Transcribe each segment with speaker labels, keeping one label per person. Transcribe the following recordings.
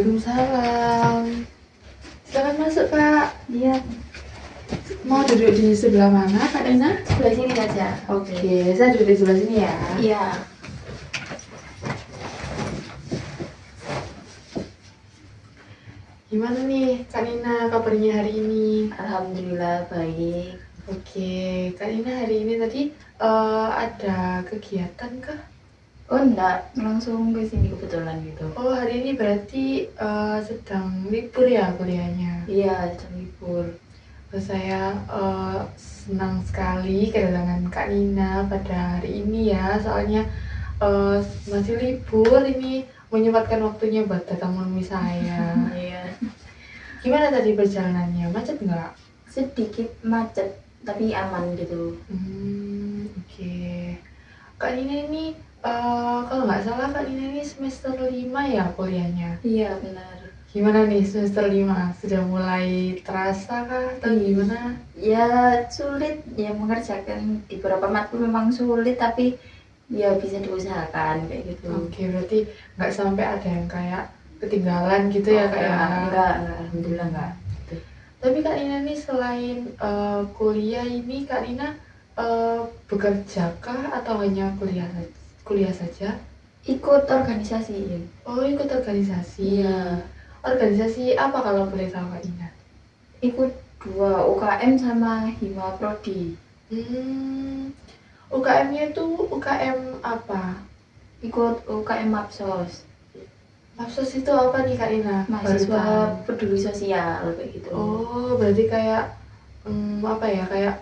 Speaker 1: Waalaikumsalam. Silakan masuk, Kak.
Speaker 2: Iya,
Speaker 1: Mau duduk di sebelah mana, Kak Nina?
Speaker 2: sebelah sini aja.
Speaker 1: Oke, saya duduk di sebelah sini ya.
Speaker 2: Iya.
Speaker 1: Gimana nih, Kak Nina, kabarnya hari ini?
Speaker 2: Alhamdulillah baik.
Speaker 1: Oke, Kak Nina hari ini tadi ada kegiatan kah?
Speaker 2: Oh enggak, langsung ke sini kebetulan gitu.
Speaker 1: Oh, hari ini berarti sedang libur ya kuliahnya?
Speaker 2: Iya, jam libur.
Speaker 1: Saya senang sekali kedatangan Kak Nina pada hari ini ya, soalnya masih libur ini menyempatkan waktunya buat datang menemui saya.
Speaker 2: Iya.
Speaker 1: Gimana tadi perjalanannya? Macet nggak?
Speaker 2: Sedikit macet, tapi aman gitu.
Speaker 1: Oke. Kak Nina ini kalau nggak salah Kak Nina ini semester 5 ya kuliahnya?
Speaker 2: Iya, benar.
Speaker 1: Gimana nih semester 5? Sudah mulai terasa kah atau gimana?
Speaker 2: Ya, sulit ya mengerjakan di beberapa matkul memang sulit, tapi ya bisa diusahakan kayak gitu.
Speaker 1: Oke, berarti nggak sampai ada yang kayak ketinggalan gitu ya Kak ya?
Speaker 2: Enggak, alhamdulillah enggak.
Speaker 1: Tapi Kak Nina nih selain kuliah ini Kak Nina bekerja kah atau hanya kuliah saja?
Speaker 2: Ikut organisasi.
Speaker 1: Oh, ikut organisasi.
Speaker 2: Iya.
Speaker 1: Organisasi apa kalau boleh tahu Kak Nina?
Speaker 2: Ikut 2 UKM sama Hima Prodi.
Speaker 1: UKM-nya tuh UKM apa?
Speaker 2: Ikut UKM Mapsos.
Speaker 1: Mapsos itu apa nih Kak Nina?
Speaker 2: Mahasiswa peduli sosial kayak gitu.
Speaker 1: Oh, berarti kayak apa ya? Kayak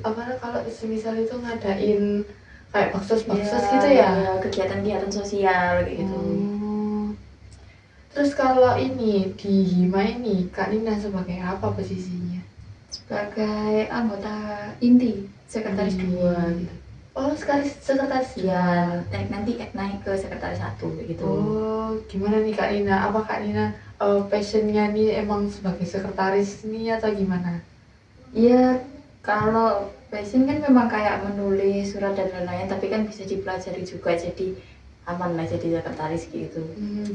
Speaker 1: apa kalau semisal itu ngadain kayak baksos-baksos gitu ya?
Speaker 2: Ya, kegiatan-kegiatan sosial kayak gitu.
Speaker 1: Terus kalau ini di Hima ini Kak Nina sebagai apa posisinya?
Speaker 2: Sebagai anggota inti, sekretaris 2 gitu.
Speaker 1: Oh, sekretaris
Speaker 2: Ya, nanti naik ke sekretaris 1 kayak gitu.
Speaker 1: Oh, gimana nih Kak Nina? Apa Kak Nina passionnya nih emang sebagai sekretaris nih atau gimana?
Speaker 2: Iya, kalau passion kan memang kayak menulis surat dan lain-lain, tapi kan bisa dipelajari juga, jadi aman lah jadi sekretaris gitu.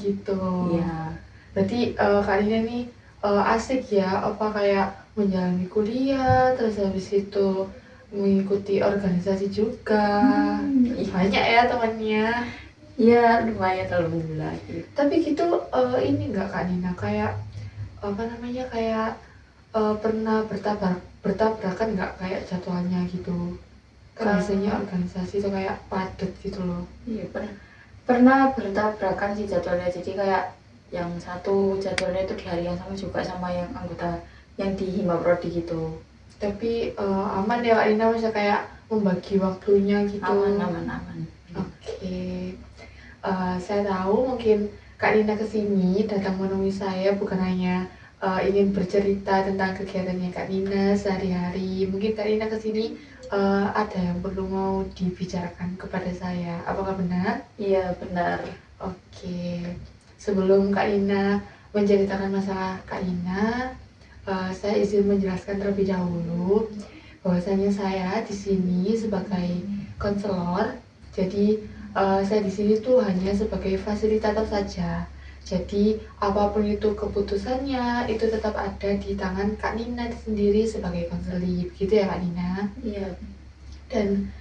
Speaker 1: Gitu.
Speaker 2: Iya.
Speaker 1: Berarti Kak Nina nih asik ya, apa kayak menjalani kuliah, terus habis itu mengikuti organisasi juga. Banyak ya temannya.
Speaker 2: Iya, lumayan alhamdulillah gitu.
Speaker 1: Tapi gitu ini nggak Kak Nina kayak apa namanya kayak pernah bertabrakan nggak kayak jadwalnya gitu? Kan biasanya organisasi itu kayak padat gitu loh.
Speaker 2: Iya, pernah bertabrakan sih jadwalnya, jadi kayak yang satu jadwalnya itu di hari yang sama juga sama yang anggota yang di Hima Prodi gitu.
Speaker 1: Tapi aman ya Kak Nina, bisa kayak membagi waktunya gitu.
Speaker 2: Aman.
Speaker 1: Oke. Saya tahu mungkin Kak Nina kesini datang menemui saya bukan hanya ingin bercerita tentang kegiatannya Kak Nina sehari-hari. Mungkin Kak Nina kesini ada yang perlu mau dibicarakan kepada saya. Apakah benar?
Speaker 2: Iya, benar.
Speaker 1: Oke. Sebelum Kak Nina menceritakan masalah Kak Nina, saya izin menjelaskan terlebih dahulu bahwasanya saya di sini sebagai konselor. Jadi saya di sini tuh hanya sebagai fasilitator saja. Jadi apapun itu keputusannya itu tetap ada di tangan Kak Nina sendiri sebagai konseling, begitu ya Kak Nina?
Speaker 2: Iya.
Speaker 1: Dan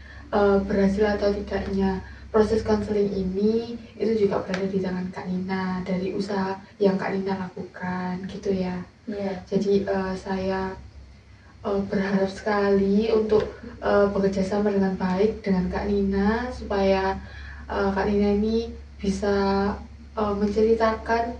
Speaker 1: berhasil atau tidaknya proses konseling ini itu juga berada di tangan Kak Nina dari usaha yang Kak Nina lakukan, gitu ya?
Speaker 2: Iya.
Speaker 1: Jadi saya berharap sekali untuk bekerja sama dengan baik dengan Kak Nina supaya Kak Nina ini bisa menceritakan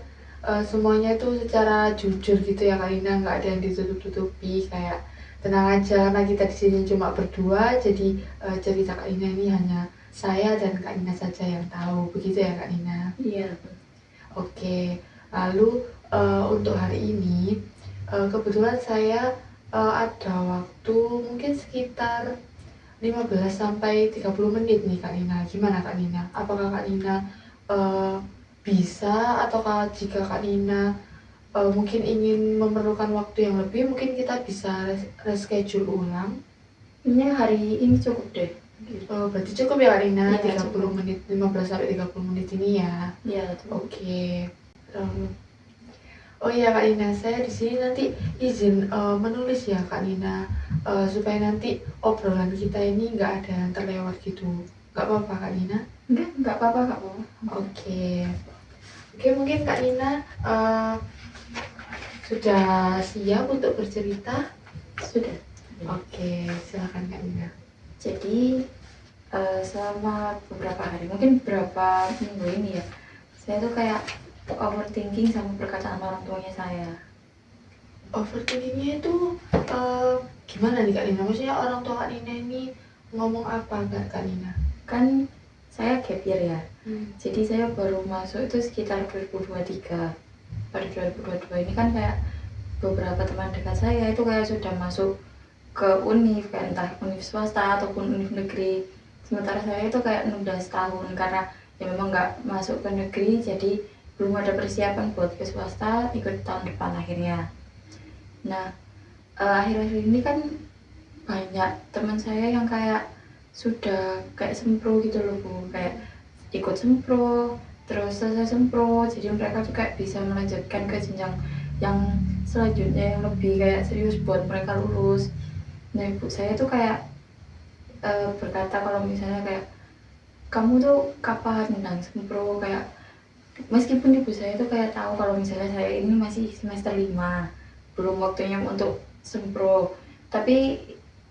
Speaker 1: semuanya itu secara jujur gitu ya Kak Nina, nggak ada yang ditutup-tutupi. Kayak tenang aja karena kita di sini cuma berdua, jadi cerita Kak Nina ini hanya saya dan Kak Nina saja yang tahu, begitu ya Kak Nina?
Speaker 2: Iya.
Speaker 1: Oke, lalu untuk hari ini kebetulan saya ada waktu mungkin sekitar 15-30 menit nih Kak Nina. Gimana Kak Nina? Apakah Kak Nina bisa, ataukah jika Kak Nina mungkin ingin memerlukan waktu yang lebih, mungkin kita bisa reschedule ulang?
Speaker 2: Ini hari ini cukup deh.
Speaker 1: Berarti cukup ya Kak Nina,
Speaker 2: Ya,
Speaker 1: 30 menit, 15-30 menit ini ya?
Speaker 2: Iya.
Speaker 1: Oke.
Speaker 2: lalu.
Speaker 1: Oh iya Kak Nina, saya di sini nanti izin menulis ya Kak Nina, supaya nanti obrolan kita ini nggak ada yang terlewat gitu. Nggak apa-apa Kak Nina?
Speaker 2: Nggak apa-apa, Kak.
Speaker 1: Oke. Oke, mungkin Kak Nina sudah siap untuk bercerita?
Speaker 2: Sudah.
Speaker 1: Oke, silakan Kak Nina.
Speaker 2: Jadi selama beberapa hari, mungkin beberapa minggu ini ya, saya tuh kayak overthinking sama perkataan orang tuanya saya.
Speaker 1: Overthinkingnya itu gimana nih Kak Nina? Maksudnya orang tua Kak Nina ini ngomong apa Kak Nina?
Speaker 2: Kan saya gap year ya, jadi saya baru masuk itu sekitar 2023. Pada 2022 ini kan kayak beberapa teman dekat saya itu kayak sudah masuk ke univ, kayak entah univ swasta ataupun univ negeri. Sementara saya itu kayak nunda setahun karena ya memang nggak masuk ke negeri, jadi belum ada persiapan buat ke swasta ikut tahun depan akhirnya. Nah, akhir-akhir ini kan banyak teman saya yang kayak sudah kayak sempro gitu loh Bu, kayak ikut sempro, terus selesai sempro, jadi mereka tuh kayak bisa melanjutkan ke jenjang yang selanjutnya yang lebih kayak serius buat mereka lulus. Nah ibu saya tuh kayak berkata kalau misalnya kayak kamu tuh kapan nang sempro, kayak meskipun ibu saya tuh kayak tahu kalau misalnya saya ini masih semester 5 belum waktunya untuk sempro, tapi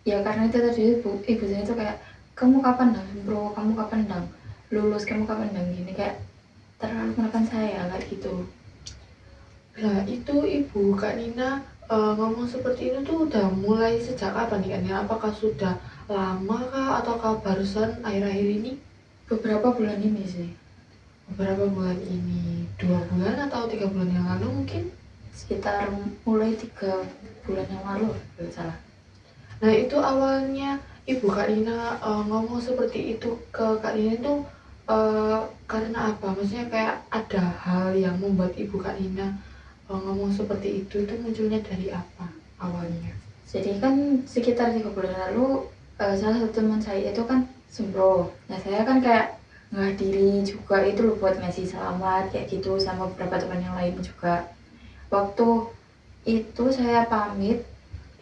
Speaker 2: ya karena itu tadi ibu saya tuh kayak kamu kapan dang sempro, kamu kapan dang lulus, kamu kapan dang gini, kayak terlalu menekan saya kayak gitu.
Speaker 1: Nah itu Ibu Kak Nina ngomong seperti itu tuh udah mulai sejak kapan nih Kak Nina? Apakah sudah lama kah ataukah barusan akhir-akhir ini?
Speaker 2: Beberapa bulan ini sih.
Speaker 1: Beberapa bulan ini, 2 bulan atau 3 bulan yang lalu mungkin?
Speaker 2: Sekitar mulai 3 bulan yang lalu kalau salah.
Speaker 1: Nah itu awalnya Ibu Kak Nina ngomong seperti itu ke Kak Nina itu karena apa? Maksudnya kayak ada hal yang membuat Ibu Kak Nina ngomong seperti itu munculnya dari apa awalnya?
Speaker 2: Jadi kan sekitar 3 bulan lalu salah satu teman saya itu kan sempro. Nah saya kan kayak menghadiri juga itu loh buat ngasih selamat kayak gitu sama beberapa teman yang lain juga. Waktu itu saya pamit,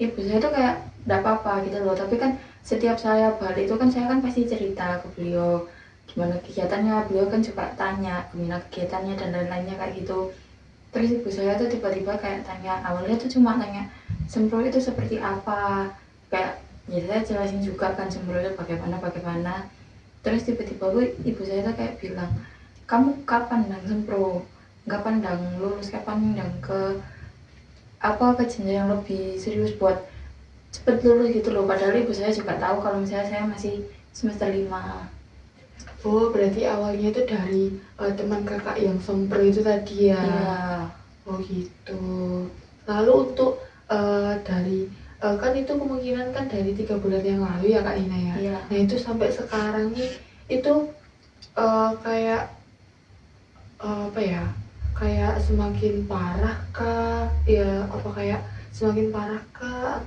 Speaker 2: ibu saya tuh kayak enggak apa-apa gitu loh, tapi kan setiap saya balik itu kan saya kan pasti cerita ke beliau gimana kegiatannya, beliau kan juga tanya gimana kegiatannya dan lain-lainnya kayak gitu. Terus ibu saya tuh tiba-tiba kayak tanya, awalnya tuh cuma tanya sempro itu seperti apa, kayak ya saya jelasin juga kan sempro itu bagaimana. Terus tiba-tiba ibu saya tuh kayak bilang, kamu kapan dang sempro, kapan dang lulus, kapan dang ke ke jenjang yang lebih serius buat cepet lulus gitu loh. Padahal ibu saya juga tahu kalau misalnya saya masih semester 5.
Speaker 1: Oh berarti awalnya itu dari teman kakak yang sempro itu tadi ya?
Speaker 2: Iya.
Speaker 1: Oh gitu. Lalu untuk dari kan itu kemungkinan kan dari 3 bulan yang lalu ya Kak Nina ya?
Speaker 2: Iya.
Speaker 1: Nah itu sampai sekarang nih itu kayak apa ya? Kayak semakin parah kah? Ya apa kayak semakin parah kah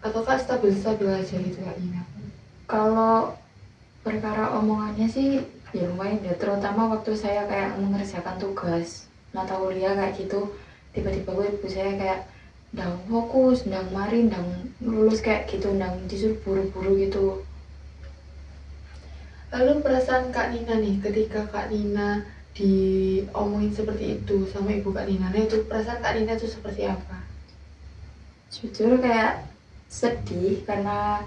Speaker 1: ataukah stabil-stabil aja gitu Kak Nina?
Speaker 2: Kalau perkara omongannya sih ya lumayan ya, terutama waktu saya kayak mengerjakan tugas mata kuliah kayak gitu, tiba-tiba ibu saya kayak ndang fokus, ndang mari, ndang lulus kayak gitu, ndang disuruh buru-buru gitu.
Speaker 1: Lalu perasaan Kak Nina nih ketika Kak Nina diomongin seperti itu sama ibu Kak Nina, nah itu perasaan Kak Nina itu seperti apa?
Speaker 2: Jujur kayak sedih karena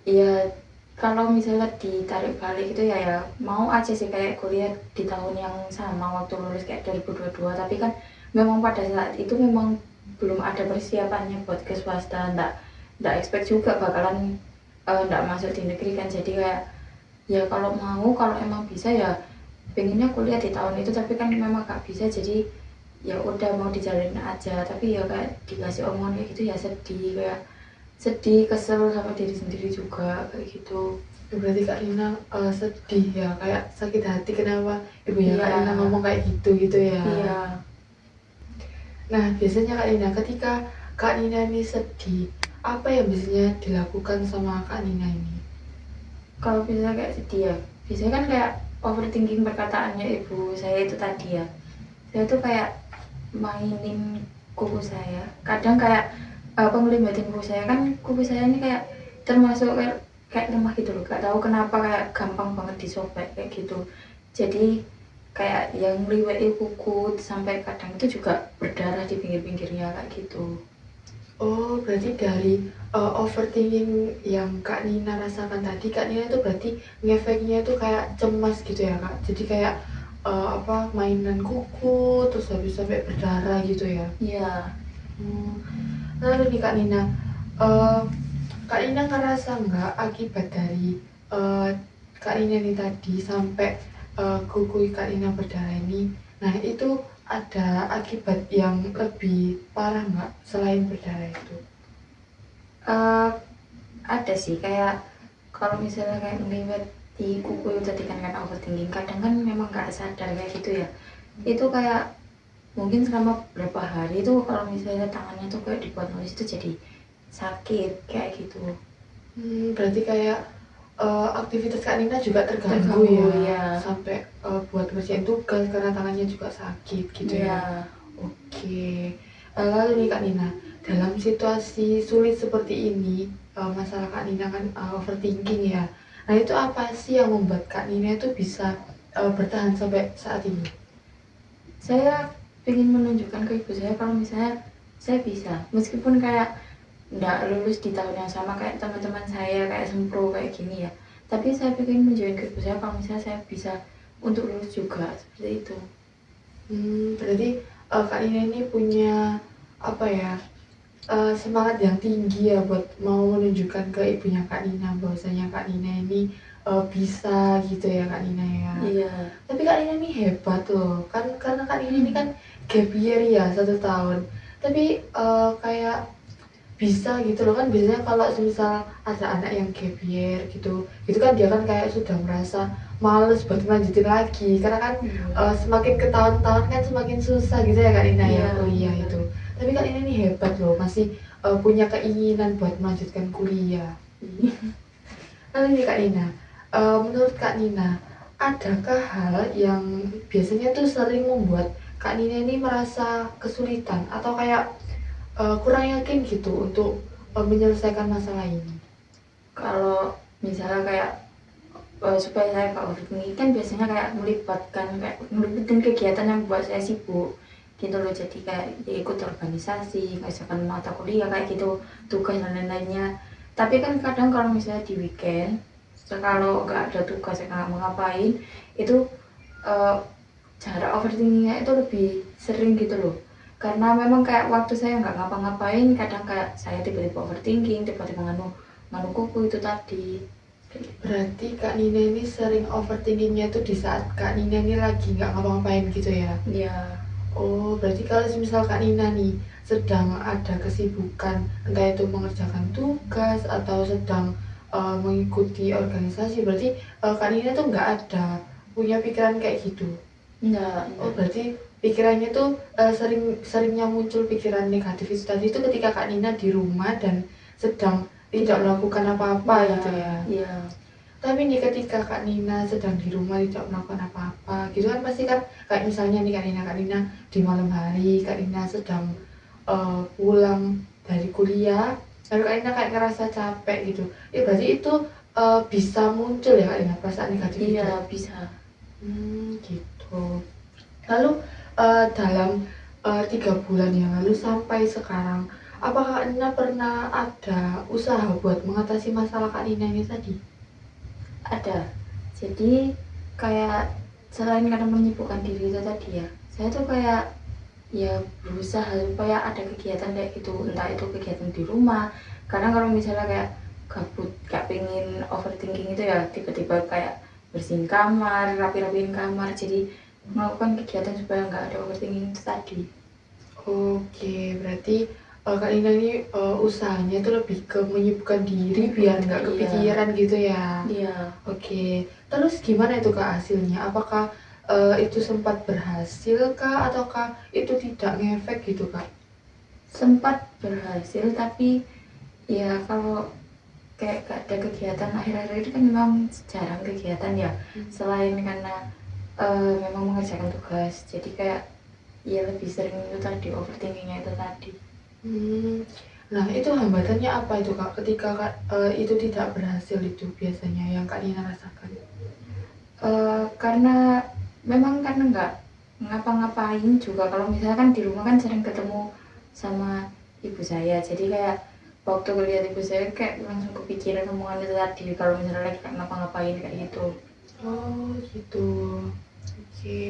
Speaker 2: ya kalau misalnya ditarik balik itu ya mau aja sih kayak kuliah di tahun yang sama waktu lulus kayak 2022, tapi kan memang pada saat itu memang belum ada persiapannya buat ke swasta, ndak expect juga bakalan ndak masuk di negeri kan. Jadi kayak ya kalau emang bisa ya pengennya kuliah di tahun itu, tapi kan memang gak bisa, jadi ya udah mau dijalanin aja. Tapi ya kayak dikasih omongan kayak gitu ya sedih, kesel sama diri sendiri juga kayak gitu.
Speaker 1: Berarti Kak Nina sedih ya, kayak sakit hati kenapa ibunya
Speaker 2: Iya.
Speaker 1: Kak Nina ngomong kayak gitu ya?
Speaker 2: Iya.
Speaker 1: Nah biasanya Kak Nina ketika Kak Nina ini sedih, apa yang biasanya dilakukan sama Kak Nina ini?
Speaker 2: Kalau misalnya kayak sedih ya, biasanya kan kayak overthinking perkataannya ibu saya itu tadi ya. Saya tuh kayak mainin kuku saya. Kadang kayak ngelibatin kuku saya, kan kuku saya ini kayak termasuk kayak lemah gitu loh. Gak tahu kenapa kayak gampang banget disobek kayak gitu. Jadi kayak yang liweti kuku sampai kadang itu juga berdarah di pinggir-pinggirnya kayak gitu.
Speaker 1: Oh, berarti dari overthinking yang Kak Nina rasakan tadi, Kak Nina itu berarti ngefeknya itu kayak cemas gitu ya, Kak? Jadi kayak apa mainan kuku, terus habis sampai berdarah gitu ya?
Speaker 2: Iya.
Speaker 1: Hmm. Lalu nih Kak Nina, eh, Kak Nina ngerasa nggak akibat dari eh, Kak Nina ini tadi sampai kuku Kak Nina berdarah ini, nah itu ada akibat yang lebih parah nggak selain berdarah itu?
Speaker 2: Eh, ada sih kayak kalau misalnya kayak ngeliwat di kuku itu tadi kan overthinking, kadang kan memang nggak sadar kayak gitu ya. Itu kayak mungkin selama beberapa hari itu kalau misalnya tangannya tuh kayak dibuat nulis itu jadi sakit kayak gitu.
Speaker 1: Berarti kayak aktivitas Kak Nina juga terganggu
Speaker 2: Terganggu,
Speaker 1: ya,
Speaker 2: ya.
Speaker 1: sampai buat ngerjain tugas karena tangannya juga sakit gitu ya.
Speaker 2: Ya.
Speaker 1: Oke. Lalu nih Kak Nina, dalam situasi sulit seperti ini, masalah Kak Nina kan overthinking ya. Nah itu apa sih yang membuat Kak Nina itu bisa bertahan sampai saat ini?
Speaker 2: Saya ingin menunjukkan ke ibu saya kalau misalnya saya bisa, meskipun kayak nggak lulus di tahun yang sama kayak teman-teman saya kayak sempro kayak gini ya, tapi saya ingin menunjukkan ke ibu saya kalau misalnya saya bisa untuk lulus juga seperti itu.
Speaker 1: Berarti Kak Nina ini punya apa ya, semangat yang tinggi ya buat mau menunjukkan ke ibunya Kak Nina bahwasanya Kak Nina ini bisa gitu ya Kak Nina ya.
Speaker 2: Iya.
Speaker 1: Tapi Kak Nina ini hebat loh, kan karena Kak Nina ini kan gap year ya 1 tahun. Tapi kayak bisa gitu loh, kan biasanya kalau misal ada anak yang gap year gitu, itu kan dia kan kayak sudah merasa males buat lanjutin lagi karena kan semakin ke tahun-tahun kan semakin susah gitu ya Kak Nina ya kuliah itu. Tapi Kak Nina ini hebat loh, masih punya keinginan buat melanjutkan kuliah. Lalu nih Kak Nina, menurut Kak Nina, adakah hal yang biasanya tuh sering membuat Kak Nina ini merasa kesulitan atau kayak kurang yakin gitu untuk menyelesaikan masalah ini?
Speaker 2: Kalau misalnya kayak supaya saya nggak overthinking kan biasanya kayak melibatkan kegiatan yang buat saya sibuk gitu loh. Jadi kayak ya ikut organisasi, ngajakan mata kuliah kayak gitu, tugas dan lain-lainnya. Tapi kan kadang kalau misalnya di weekend, kalau nggak ada tugas yang nggak mau ngapain, itu uh, cara overthinkingnya itu lebih sering gitu loh. Karena memang kayak waktu saya nggak ngapa-ngapain, kadang kayak saya tiba-tiba overthinking, tiba-tiba nganu kuku itu tadi.
Speaker 1: Berarti Kak Nina ini sering overthinkingnya tuh di saat Kak Nina ini lagi nggak ngapa-ngapain gitu ya?
Speaker 2: Iya.
Speaker 1: Oh, berarti kalau misal Kak Nina nih sedang ada kesibukan, entah itu mengerjakan tugas atau sedang mengikuti organisasi, berarti Kak Nina tuh nggak ada punya pikiran kayak gitu.
Speaker 2: Enggak.
Speaker 1: Oh, berarti pikirannya tuh seringnya muncul pikiran negatif itu tadi itu ketika Kak Nina di rumah dan sedang tidak melakukan apa-apa gitu ya.
Speaker 2: Iya.
Speaker 1: Tapi nih ketika Kak Nina sedang di rumah tidak melakukan apa-apa gitu kan pasti kan kayak misalnya nih Kak Nina di malam hari, Kak Nina sedang pulang dari kuliah, lalu Kak Nina kayak ngerasa capek gitu. Ya berarti itu bisa muncul ya Kak Nina perasaan negatif itu.
Speaker 2: Iya, bisa.
Speaker 1: Gitu. Lalu dalam 3 bulan yang lalu sampai sekarang, apakah Kak Nina pernah ada usaha buat mengatasi masalah Kak Nina ini tadi?
Speaker 2: Ada. Jadi kayak selain karena menyibukkan diri itu tadi ya, saya tuh kayak ya berusaha supaya ada kegiatan kayak gitu, entah itu kegiatan di rumah. Karena kalau misalnya kayak gabut, kayak pengen overthinking itu ya tiba-tiba kayak bersihin kamar, rapi-rapiin kamar, jadi melakukan kegiatan supaya nggak ada overthinking itu tadi.
Speaker 1: Oke, berarti Kak Nina ini usahanya itu lebih ke menyibukkan diri biar nggak kepikiran gitu ya.
Speaker 2: Iya.
Speaker 1: Oke, terus gimana itu Kak hasilnya? Apakah itu sempat berhasil kah ataukah itu tidak ngefek gitu Kak?
Speaker 2: Sempat berhasil, tapi ya kalau kayak gak ada kegiatan akhir-akhir ini kan memang jarang kegiatan ya, selain karena memang mengerjakan tugas, jadi kayak ya lebih sering itu tadi, overthinkingnya itu tadi.
Speaker 1: Nah itu hambatannya apa itu Kak ketika itu tidak berhasil itu biasanya yang Kak Nina rasakan?
Speaker 2: Karena memang kan nggak ngapa-ngapain juga, kalau misalnya kan di rumah kan sering ketemu sama ibu saya, jadi kayak waktu lihat ibu saya kayak langsung kepikiran omongan itu tadi, kalau misalnya lagi ngapa-ngapain kayak gitu.
Speaker 1: Oh gitu, oke.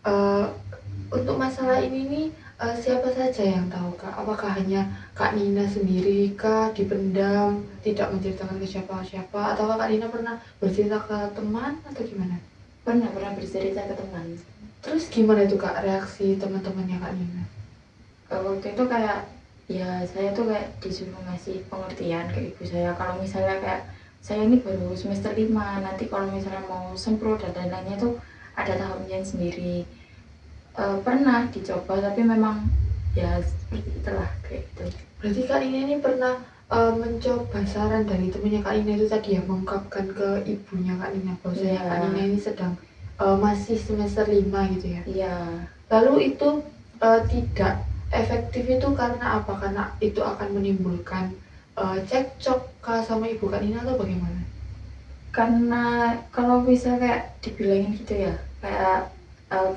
Speaker 1: Eh, untuk masalah ini nih siapa saja yang tahu Kak? Apakah hanya Kak Nina sendiri kah, dipendam, tidak menceritakan ke siapa-siapa, atau Kak Nina pernah bercerita ke teman atau gimana?
Speaker 2: Pernah bercerita ke teman.
Speaker 1: Terus gimana itu Kak reaksi teman-temannya Kak Nina?
Speaker 2: Waktu itu kayak ya saya tuh kayak disuruh ngasih pengertian ke ibu saya kalau misalnya kayak saya ini baru semester 5, nanti kalau misalnya mau sempro dan lain-lainnya tuh ada tahapnya sendiri. Pernah dicoba tapi memang ya seperti itulah kayak gitu.
Speaker 1: Berarti Kak Nina ini pernah mencoba saran dari temannya Kak Nina itu tadi ya, mengungkapkan ke ibunya Kak Nina bahwasanya Kak Nina ini sedang masih semester 5 gitu ya?
Speaker 2: Iya.
Speaker 1: Lalu itu tidak efektif itu karena apa? Karena itu akan menimbulkan cekcok kah sama ibu Kak Nina atau bagaimana?
Speaker 2: Karena kalau bisa kayak dibilangin gitu ya, kayak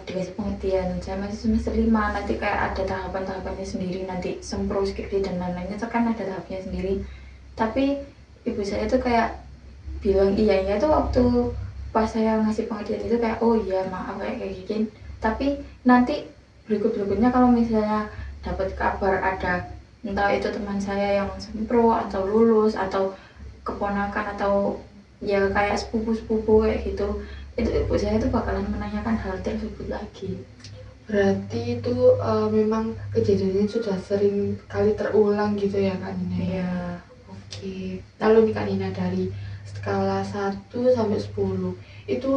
Speaker 2: dikasih pengertian, saya masih semester 5, nanti kayak ada tahapan-tahapannya sendiri, nanti sempro, skripsi dan lain-lainnya itu kan ada tahapnya sendiri. Tapi ibu saya tuh kayak bilang iya tuh waktu pas saya ngasih pengertian itu kayak oh iya maaf kayak gini, tapi nanti berikutnya kalau misalnya dapat kabar ada entah itu teman saya yang sempro atau lulus atau keponakan atau ya kayak sepupu kayak gitu, itu ibu saya tuh bakalan menanyakan hal tersebut lagi.
Speaker 1: Berarti itu memang kejadiannya sudah sering kali terulang gitu ya Kak Nina?
Speaker 2: Iya.
Speaker 1: Oke. Lalu nih Kak Nina, dari skala 1 sampai 10 itu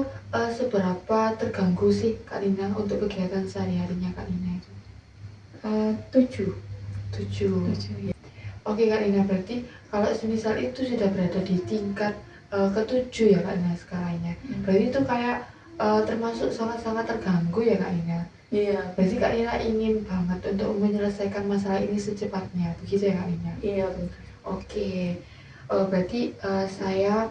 Speaker 1: seberapa terganggu sih Kak Nina untuk kegiatan sehari-harinya Kak Nina itu?
Speaker 2: 7.
Speaker 1: 7 ya. Oke Kak Nina, berarti kalau semisal itu sudah berada di tingkat ke-7 ya Kak Nina skalanya, berarti itu kayak termasuk sangat-sangat terganggu ya Kak Nina?
Speaker 2: Iya.
Speaker 1: Berarti Kak Nina ingin banget untuk menyelesaikan masalah ini secepatnya, begitu ya Kak Nina?
Speaker 2: Iya benar.
Speaker 1: Oke, berarti saya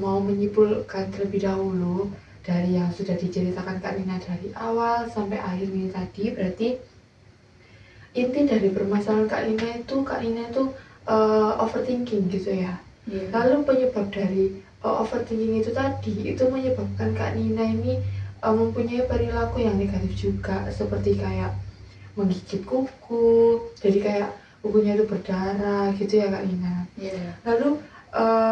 Speaker 1: mau menyimpulkan terlebih dahulu dari yang sudah diceritakan Kak Nina dari awal sampai akhir ini tadi. Berarti inti dari permasalahan Kak Nina itu overthinking gitu ya.
Speaker 2: Iya.
Speaker 1: Lalu penyebab dari overthinking itu tadi itu menyebabkan Kak Nina ini mempunyai perilaku yang negatif juga, seperti kayak menggigit kuku, jadi kayak kukunya itu berdarah gitu ya Kak Nina.
Speaker 2: Iya.
Speaker 1: Lalu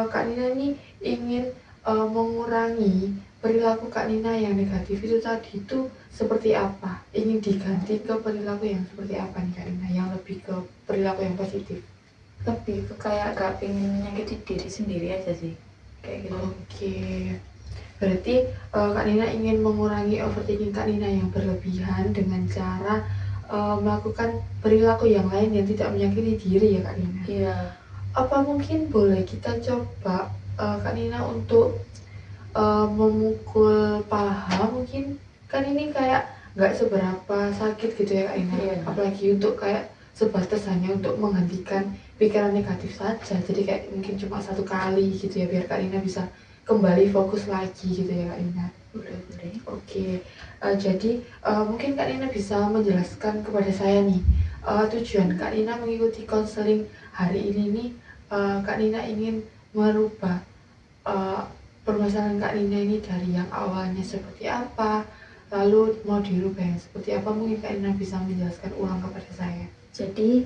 Speaker 1: Kak Nina ini ingin mengurangi perilaku Kak Nina yang negatif itu tadi itu seperti apa? Ingin diganti ke perilaku yang seperti apa nih Kak Nina, yang lebih ke perilaku yang positif?
Speaker 2: Lebih ke kayak gak pengen menyakiti diri sendiri aja sih kayak gitu.
Speaker 1: Oke, berarti Kak Nina ingin mengurangi overthinking Kak Nina yang berlebihan dengan cara melakukan perilaku yang lain yang tidak menyakiti diri ya Kak Nina?
Speaker 2: Iya.
Speaker 1: Apa mungkin boleh kita coba Kak Nina untuk memukul paha mungkin? Kan ini kayak nggak seberapa sakit gitu ya Kak Nina?
Speaker 2: Iya.
Speaker 1: Apalagi untuk kayak sebatas hanya untuk menghentikan pikiran negatif saja, jadi kayak mungkin cuma 1 kali gitu ya, biar Kak Nina bisa kembali fokus lagi gitu ya Kak Nina?
Speaker 2: Boleh.
Speaker 1: Oke, jadi mungkin Kak Nina bisa menjelaskan kepada saya nih tujuan Kak Nina mengikuti konseling hari ini nih. Kak Nina ingin merubah permasalahan Kak Nina ini dari yang awalnya seperti apa, lalu mau dirubah yang seperti apa? Mungkin Kak Nina bisa menjelaskan ulang kepada saya.
Speaker 2: Jadi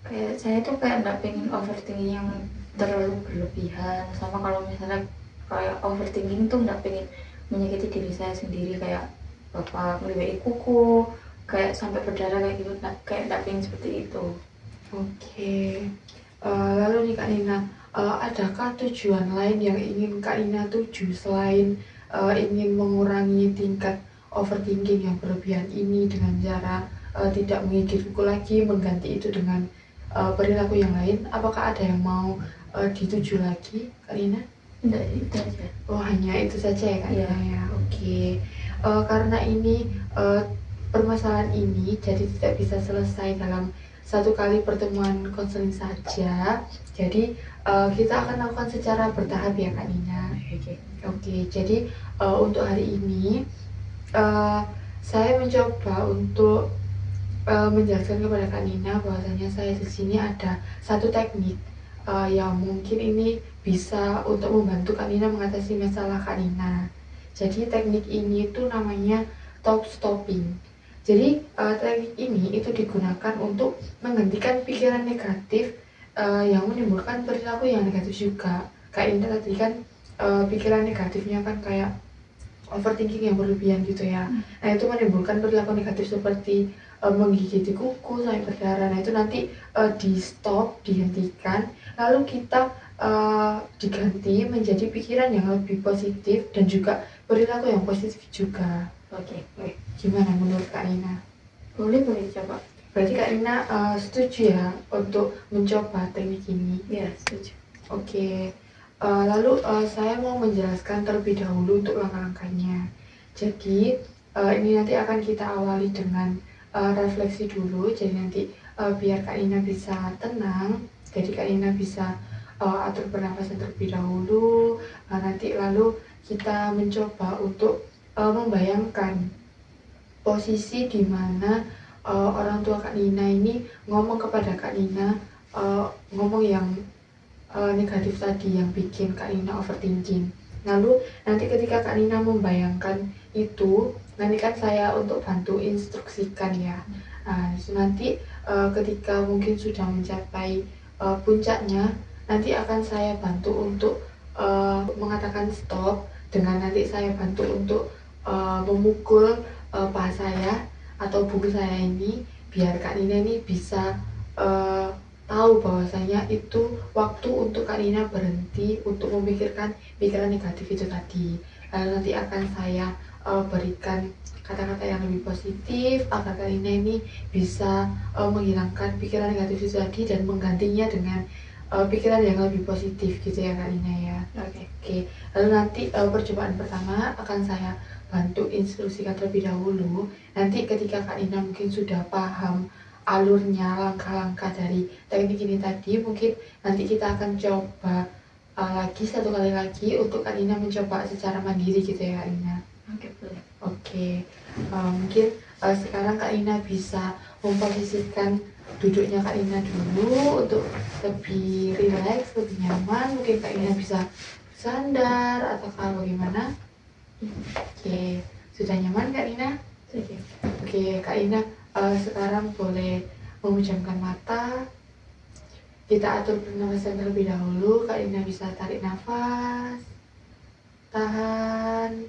Speaker 2: kayak saya tuh kayak nggak pengen overthinking yang terlalu berlebihan, sama kalau misalnya kayak overthinking tuh nggak pengen menyakiti diri saya sendiri, kayak bapak ngelibet kuku kayak sampai berdarah kayak gitu, kayak nggak pengen seperti itu.
Speaker 1: Oke, lalu nih Kak Nina, adakah tujuan lain yang ingin Kak Nina tuju selain ingin mengurangi tingkat overthinking yang berlebihan ini dengan cara tidak menggigit kuku lagi, mengganti itu dengan perilaku yang lain? Apakah ada yang mau dituju lagi Kak Nina?
Speaker 2: Enggak, itu aja.
Speaker 1: Oh, hanya itu saja ya Kak
Speaker 2: Iya.
Speaker 1: Nina ya. Oke. Karena ini permasalahan ini jadi tidak bisa selesai dalam satu kali pertemuan konseling saja. Jadi kita akan lakukan secara bertahap ya Kak Nina. Oke. Jadi untuk hari ini saya mencoba untuk menjelaskan kepada Kak Nina bahwasanya saya di sini ada satu teknik yang mungkin ini bisa untuk membantu Kak Nina mengatasi masalah Kak Nina. Jadi teknik ini itu namanya thought stopping. Jadi teknik ini itu digunakan untuk menghentikan pikiran negatif yang menimbulkan perilaku yang negatif juga. Kak Nina tadi kan pikiran negatifnya kan kayak overthinking yang berlebihan gitu ya. Nah itu menimbulkan perilaku negatif seperti menggigit kuku sampai berdarah. Nah itu nanti di stop, dihentikan, lalu kita diganti menjadi pikiran yang lebih positif dan juga perilaku yang positif juga.
Speaker 2: Oke.
Speaker 1: Gimana menurut Kak Nina?
Speaker 2: Boleh coba.
Speaker 1: Berarti Kak Nina setuju ya untuk mencoba teknik ini?
Speaker 2: Ya, setuju.
Speaker 1: Oke. Lalu saya mau menjelaskan terlebih dahulu untuk langkah-langkahnya. Jadi ini nanti akan kita awali dengan refleksi dulu. Jadi nanti biar Kak Nina bisa tenang. Jadi Kak Nina bisa atur pernapasan terlebih dahulu. Nanti lalu kita mencoba untuk membayangkan posisi di mana orang tua Kak Nina ini ngomong kepada Kak Nina, ngomong yang negatif tadi yang bikin Kak Nina overthinking. Lalu nanti ketika Kak Nina membayangkan itu, nanti kan saya untuk bantu instruksikan ya. Nanti ketika mungkin sudah mencapai puncaknya, nanti akan saya bantu untuk mengatakan stop, dengan nanti saya bantu untuk memukul paha saya atau buku saya ini, biar Kak Nina ini bisa tahu bahwasanya itu waktu untuk Kak Nina berhenti untuk memikirkan pikiran negatif itu tadi. Lalu nanti akan saya berikan kata-kata yang lebih positif agar Kak Nina ini bisa menghilangkan pikiran negatif itu tadi dan menggantinya dengan pikiran yang lebih positif gitu ya Kak Nina ya. Oke. Lalu nanti percobaan pertama akan saya bantu instruksikan terlebih dahulu. Nanti ketika Kak Nina mungkin sudah paham alurnya, langkah-langkah dari teknik ini tadi, mungkin nanti kita akan coba lagi satu kali lagi untuk Kak Nina mencoba secara mandiri gitu ya Kak Nina. Oke. Mungkin sekarang Kak Nina bisa memposisikan duduknya Kak Nina dulu untuk lebih rileks, lebih nyaman. Mungkin Kak Nina bisa bersandar atau bagaimana? Oke, sudah nyaman Kak Nina? Oke, Kak Nina sekarang boleh memejamkan mata. Kita atur pernapasan terlebih dahulu. Kak Nina bisa tarik nafas, tahan,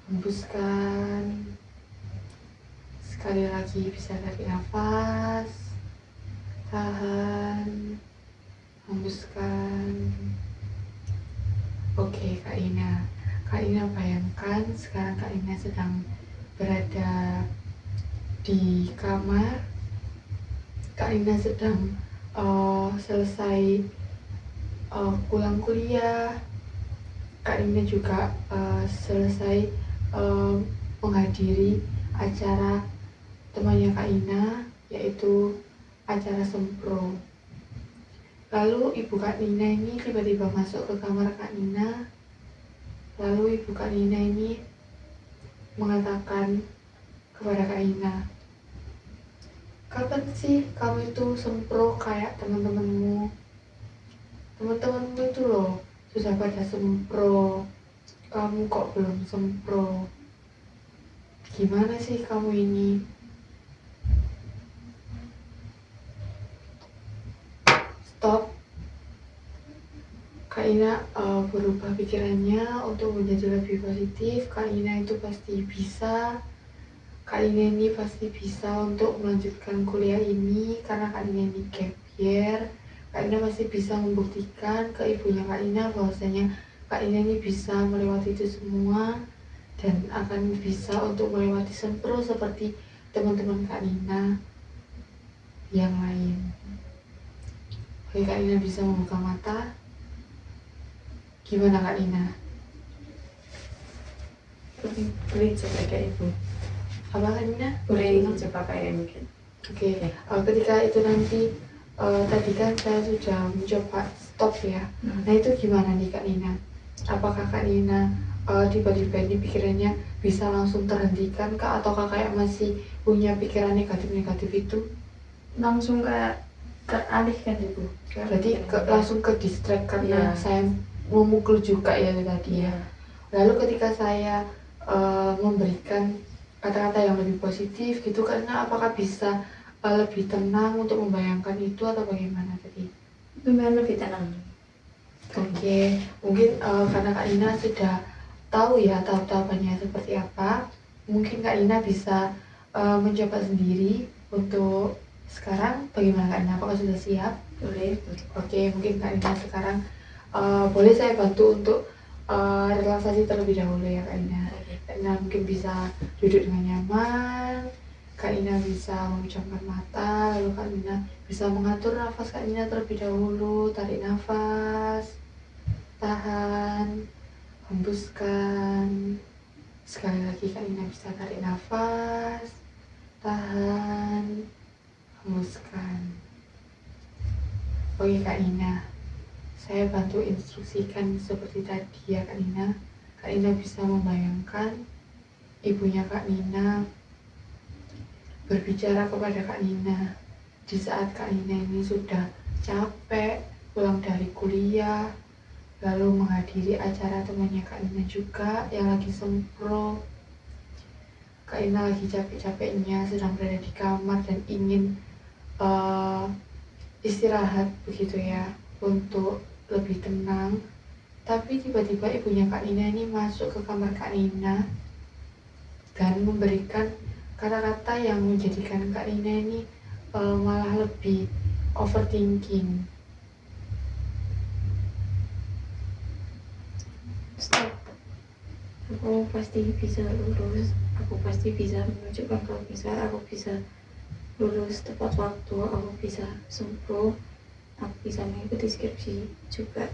Speaker 1: hembuskan. Sekali lagi bisa tarik nafas, tahan, hembuskan. Oke Kak Nina. Kak Nina bayangkan sekarang Kak Nina sedang berada di kamar. Kak Nina sedang selesai pulang kuliah. Kak Nina juga selesai menghadiri acara temannya Kak Nina, yaitu acara sempro. Lalu ibu Kak Nina ini tiba-tiba masuk ke kamar Kak Nina. Lalu ibu Kak Nina ini mengatakan kepada Kak Nina, kapan sih kamu itu sempro kayak teman-temanmu? Teman-temanmu itu loh sudah pada sempro, kamu kok belum sempro? Gimana sih kamu ini? Stop. Kak Ina berubah pikirannya untuk menjadi lebih positif. Kak Ina itu pasti bisa. Kak Ina ini pasti bisa untuk melanjutkan kuliah ini karena Kak Ina ini gap year. Kak Ina masih bisa membuktikan ke ibunya Kak Ina bahwasanya Kak Ina ini bisa melewati itu semua dan akan bisa untuk melewati sempro seperti teman-teman Kak Ina yang lain. Oke, Kak Nina bisa membuka mata. Gimana Kak Nina?
Speaker 2: Boleh coba kayak ibu.
Speaker 1: Apa Kak Nina?
Speaker 2: Boleh coba kayak mungkin.
Speaker 1: Oke, ketika itu nanti tadi kan saya sudah mencoba stop ya. Nah itu gimana nih Kak Nina? Apakah Kak Nina tiba-tiba ini pikirannya bisa langsung terhentikan Kak, atau kayak masih punya pikiran negatif-negatif itu?
Speaker 2: Langsung kayak teralihkan ibu.
Speaker 1: Berarti langsung ke distract karena saya memukul juga ya tadi ya. Lalu ketika saya memberikan kata-kata yang lebih positif gitu, karena apakah bisa lebih tenang untuk membayangkan itu atau bagaimana tadi?
Speaker 2: Lumayan lebih tenang.
Speaker 1: Oke, mungkin karena Kak Nina sudah tahu ya tahap-tahapannya seperti apa, mungkin Kak Nina bisa mencoba sendiri untuk sekarang. Bagaimana Kak Nina? Apakah sudah siap?
Speaker 2: Boleh.
Speaker 1: Oke, mungkin Kak Nina sekarang boleh saya bantu untuk relaksasi terlebih dahulu ya Kak Nina. Kak Nina mungkin bisa duduk dengan nyaman, Kak Nina bisa memejamkan mata, lalu Kak Nina bisa mengatur nafas Kak Nina terlebih dahulu. Tarik nafas, tahan, hembuskan. Sekali lagi Kak Nina bisa tarik nafas, tahan, hembuskan. Oke Kak Nina, saya bantu instruksikan seperti tadi ya Kak Nina. Kak Nina bisa membayangkan ibunya Kak Nina berbicara kepada Kak Nina di saat Kak Nina ini sudah capek pulang dari kuliah, lalu menghadiri acara temannya Kak Nina juga yang lagi sempro. Kak Nina lagi capek-capeknya sedang berada di kamar dan ingin istirahat begitu ya, untuk lebih tenang. Tapi tiba-tiba ibunya Kak Nina ini masuk ke kamar Kak Nina dan memberikan kata-kata yang menjadikan Kak Nina ini malah lebih overthinking.
Speaker 2: Stop. Aku pasti bisa lulus. Aku pasti bisa menunjukkan kalau aku bisa lulus tepat waktu. Aku bisa sempro. Aku bisa mengikuti skripsi juga.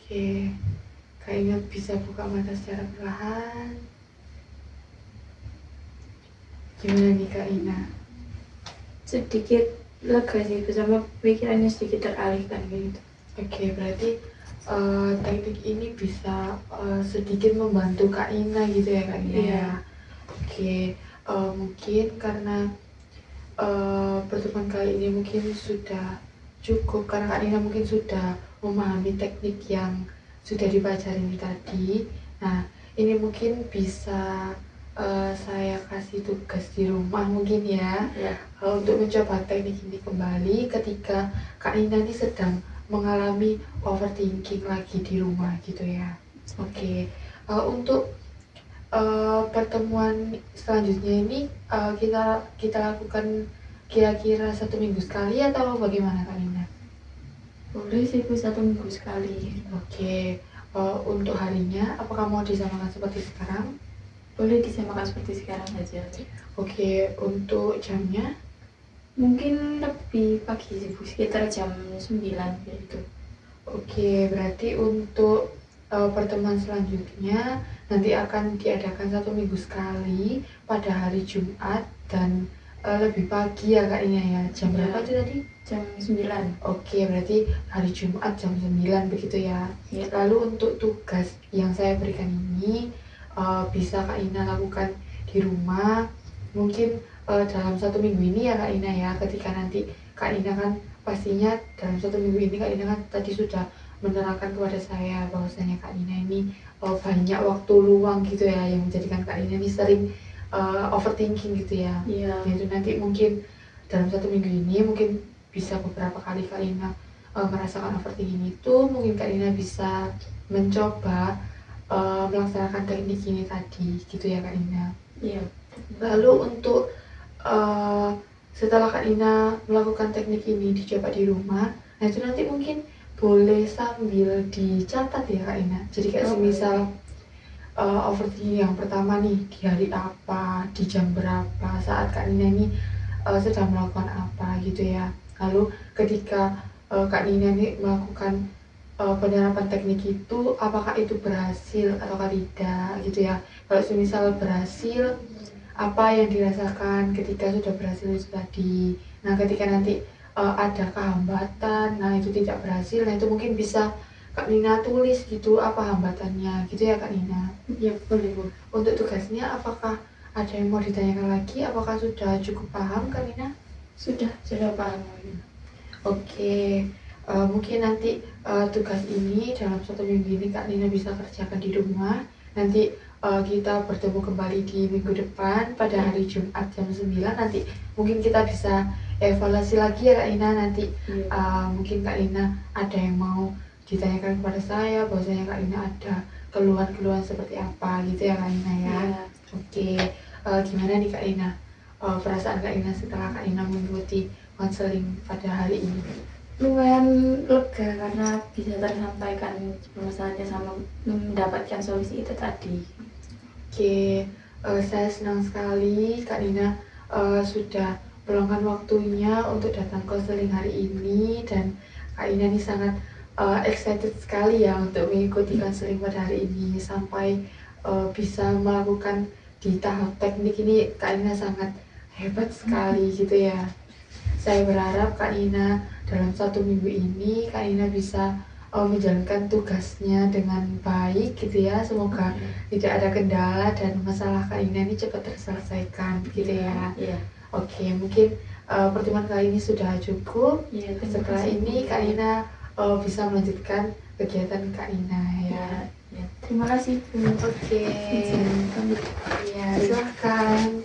Speaker 1: Oke, Kak Nina bisa buka mata secara perlahan. Gimana nih Kak Nina?
Speaker 2: Sedikit lega sih, bersama pikirannya sedikit teralihkan gitu.
Speaker 1: Oke, berarti teknik ini bisa sedikit membantu Kak Nina gitu ya Kak Nina ya. Oke, mungkin karena pertemuan kali ini mungkin sudah cukup, karena Kak Nina mungkin sudah memahami teknik yang sudah dipelajari tadi. Nah, ini mungkin bisa saya kasih tugas di rumah mungkin ya, untuk mencoba teknik ini kembali ketika Kak Nina ini sedang mengalami overthinking lagi di rumah gitu ya. Oke, untuk pertemuan selanjutnya ini kita lakukan kira-kira 1 minggu sekali atau bagaimana Kak Nina?
Speaker 2: Boleh sih Bu, 1 minggu sekali.
Speaker 1: Oke, untuk harinya apakah mau disamakan seperti sekarang?
Speaker 2: Boleh disamakan seperti sekarang aja.
Speaker 1: Oke, untuk jamnya?
Speaker 2: Mungkin lebih pagi sih Bu, sekitar jam 9 gitu.
Speaker 1: Oke, berarti untuk pertemuan selanjutnya nanti akan diadakan 1 minggu sekali pada hari Jumat dan lebih pagi ya Kak Ina ya. Jam berapa itu tadi?
Speaker 2: Jam 9.
Speaker 1: Oke, berarti hari Jumat jam 9 begitu ya. Lalu untuk tugas yang saya berikan ini bisa Kak Ina lakukan di rumah. Mungkin dalam 1 minggu ini ya Kak Ina ya, ketika nanti Kak Ina kan pastinya dalam 1 minggu ini Kak Ina kan tadi sudah menerangkan kepada saya bahwasanya Kak Nina ini banyak waktu luang gitu ya, yang menjadikan Kak Nina ini sering overthinking gitu ya. Itu nanti mungkin dalam 1 minggu ini mungkin bisa beberapa kali Kak Nina merasakan overthinking itu. Mungkin Kak Nina bisa mencoba melaksanakan teknik ini tadi gitu ya Kak Nina. Lalu untuk setelah Kak Nina melakukan teknik ini dicoba di rumah, nah itu nanti mungkin boleh sambil dicatat ya Kak Nina. Jadi kayak semisal overthinking yang pertama nih di hari apa, di jam berapa, saat Kak Nina ini sedang melakukan apa gitu ya. Lalu ketika Kak Nina nih melakukan penerapan teknik itu, apakah itu berhasil atau tidak gitu ya. Kalau misal berhasil, apa yang dirasakan ketika sudah berhasil itu tadi. Nah ketika nanti ada kehambatan, nah itu tidak berhasil, nah itu mungkin bisa Kak Nina tulis gitu apa hambatannya gitu ya Kak Nina.
Speaker 2: Ya boleh Bu.
Speaker 1: Untuk tugasnya apakah ada yang mau ditanyakan lagi, apakah sudah cukup paham Kak Nina?
Speaker 2: Sudah paham.
Speaker 1: Oke, mungkin nanti tugas ini dalam 1 minggu ini Kak Nina bisa kerjakan di rumah. Nanti kita bertemu kembali di minggu depan pada hari Jumat jam 9. Nanti mungkin kita bisa evaluasi lagi ya Kak Nina. Nanti mungkin Kak Nina ada yang mau ditanyakan kepada saya, bahwasanya Kak Nina ada keluhan-keluhan seperti apa gitu ya Kak Nina ya. Oke, gimana nih Kak Nina? Perasaan Kak Nina setelah Kak Nina mengikuti konseling pada hari ini?
Speaker 2: Lumayan lega karena bisa tersampaikan permasalahannya sama mendapatkan solusi itu tadi.
Speaker 1: Oke, saya senang sekali Kak Nina sudah meluangkan waktunya untuk datang konseling hari ini, dan Kak Nina ini sangat excited sekali ya untuk mengikuti konseling pada hari ini sampai bisa melakukan di tahap teknik ini. Kak Nina sangat hebat sekali gitu ya. Saya berharap Kak Nina dalam 1 minggu ini Kak Nina bisa menjalankan tugasnya dengan baik gitu ya. Semoga tidak ada kendala dan masalah Kak Nina ini cepat terselesaikan gitu ya. Oke, mungkin pertemuan kali ini sudah cukup. Setelah ini Kak Nina bisa melanjutkan kegiatan Kak Nina ya.
Speaker 2: Terima kasih Bu.
Speaker 1: Oke.
Speaker 2: Izin pamit.
Speaker 1: Ya, silahkan.